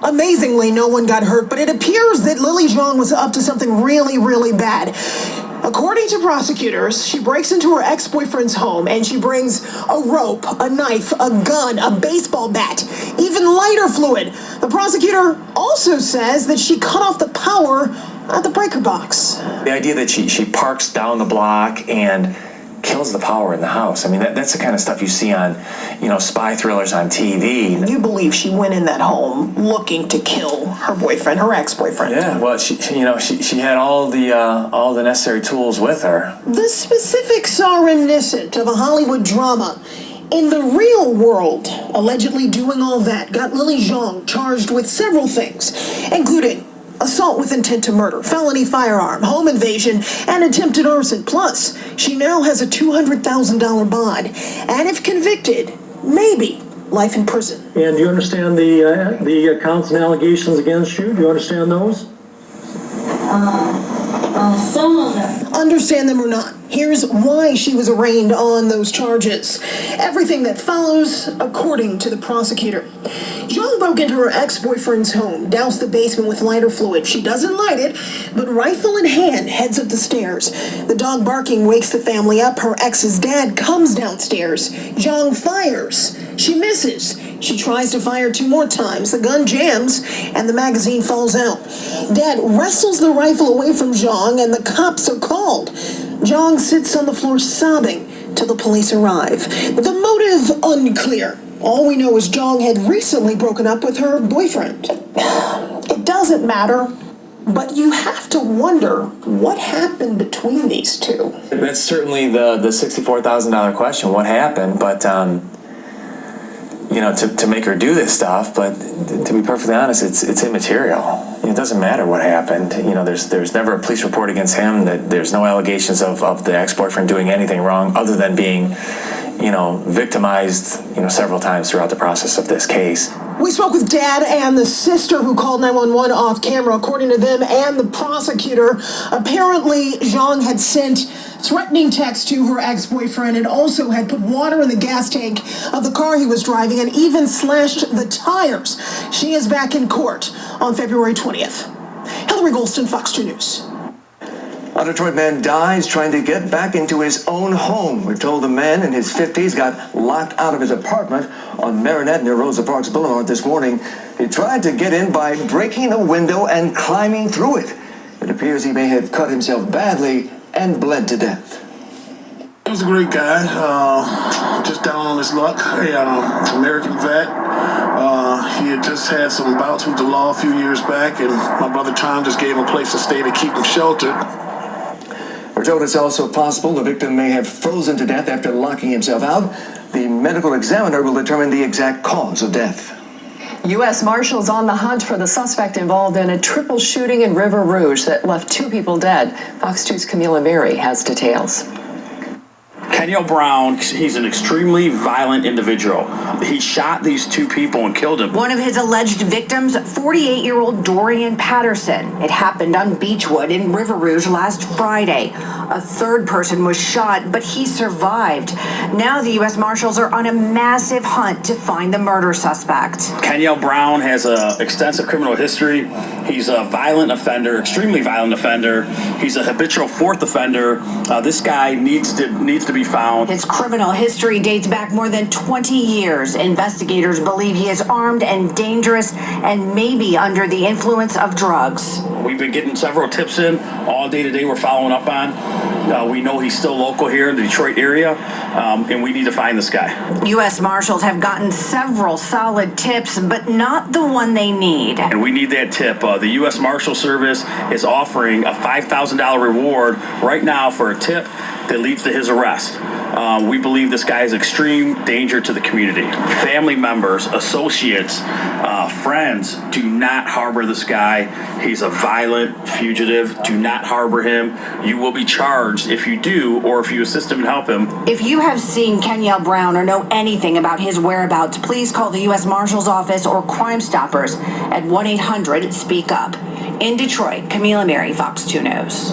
Amazingly, no one got hurt, but it appears that Lily Zhang was up to something really, really bad. According to prosecutors, she breaks into her ex-boyfriend's home and she brings a rope, a knife, a gun, a baseball bat, even lighter fluid. The prosecutor also says that she cut off the power at the breaker box. The idea that she parks down the block and kills the power in the house. I mean, that's the kind of stuff you see on, spy thrillers on TV. You believe she went in that home looking to kill her boyfriend, her ex-boyfriend? Yeah, well, she had all the necessary tools with her. The specifics are reminiscent of a Hollywood drama. In the real world, allegedly doing all that got Lily Zhang charged with several things, including assault with intent to murder, felony firearm, home invasion, and attempted arson. Plus, she now has a $200,000 bond, and if convicted, maybe life in prison. And do you understand the counts and allegations against you? Do you understand those? Some of them. Understand them or not, here's why she was arraigned on those charges. Everything that follows, according to the prosecutor. Zhang broke into her ex-boyfriend's home, doused the basement with lighter fluid. She doesn't light it, but rifle in hand, heads up the stairs. The dog barking wakes the family up. Her ex's dad comes downstairs. Zhang fires. She misses. She tries to fire 2 more times. The gun jams, and the magazine falls out. Dad wrestles the rifle away from Zhang, and the cops are called. Zhang sits on the floor sobbing till the police arrive. The motive unclear. All we know is Zhang had recently broken up with her boyfriend. It doesn't matter, but you have to wonder what happened between these two. That's certainly the $64,000 question. What happened? But to make her do this stuff. But to be perfectly honest, it's immaterial. It doesn't matter what happened. There's never a police report against him. That there's no allegations of the ex-boyfriend doing anything wrong other than being victimized, several times throughout the process of this case. We spoke with Dad and the sister who called 911 off camera. According to them and the prosecutor, apparently Zhang had sent threatening texts to her ex-boyfriend and also had put water in the gas tank of the car he was driving and even slashed the tires. She is back in court on February 20th. Hillary Golston, Fox 2 News. A Detroit man dies trying to get back into his own home. We're told the man in his 50s got locked out of his apartment on Marinette near Rosa Parks Boulevard this morning. He tried to get in by breaking a window and climbing through it. It appears he may have cut himself badly and bled to death. He was a great guy, just down on his luck, American vet. He had just had some bouts with the law a few years back, and my brother Tom just gave him a place to stay to keep him sheltered. We're told it's also possible the victim may have frozen to death after locking himself out. The medical examiner will determine the exact cause of death. U.S. Marshals on the hunt for the suspect involved in a triple shooting in River Rouge that left 2 people dead. Fox 2's Camila Mary has details. Kenyo Brown, he's an extremely violent individual. He shot these 2 people and killed them. One of his alleged victims, 48-year-old Dorian Patterson. It happened on Beechwood in River Rouge last Friday. A 3rd person was shot, but he survived. Now the U.S. Marshals are on a massive hunt to find the murder suspect. Kenyo Brown has an extensive criminal history. He's a violent offender, extremely violent offender. He's a habitual 4th offender. This guy needs to be found. His criminal history dates back more than 20 years. Investigators believe he is armed and dangerous and maybe under the influence of drugs. We've been getting several tips in all day today we're following up on. We know he's still local here in the Detroit area, and we need to find this guy. U.S. Marshals have gotten several solid tips, but not the one they need. And we need that tip. The U.S. Marshal Service is offering a $5,000 reward right now for a tip that leads to his arrest. We believe this guy is extreme danger to the community. Family members, associates, friends, do not harbor this guy. He's a violent fugitive. Do not harbor him. You will be charged if you do or if you assist him and help him. If you have seen Kenyo Brown or know anything about his whereabouts, please call the U.S. Marshal's Office or Crime Stoppers at 1-800-SPEAK-UP. In Detroit, Camila Mary, Fox 2 News.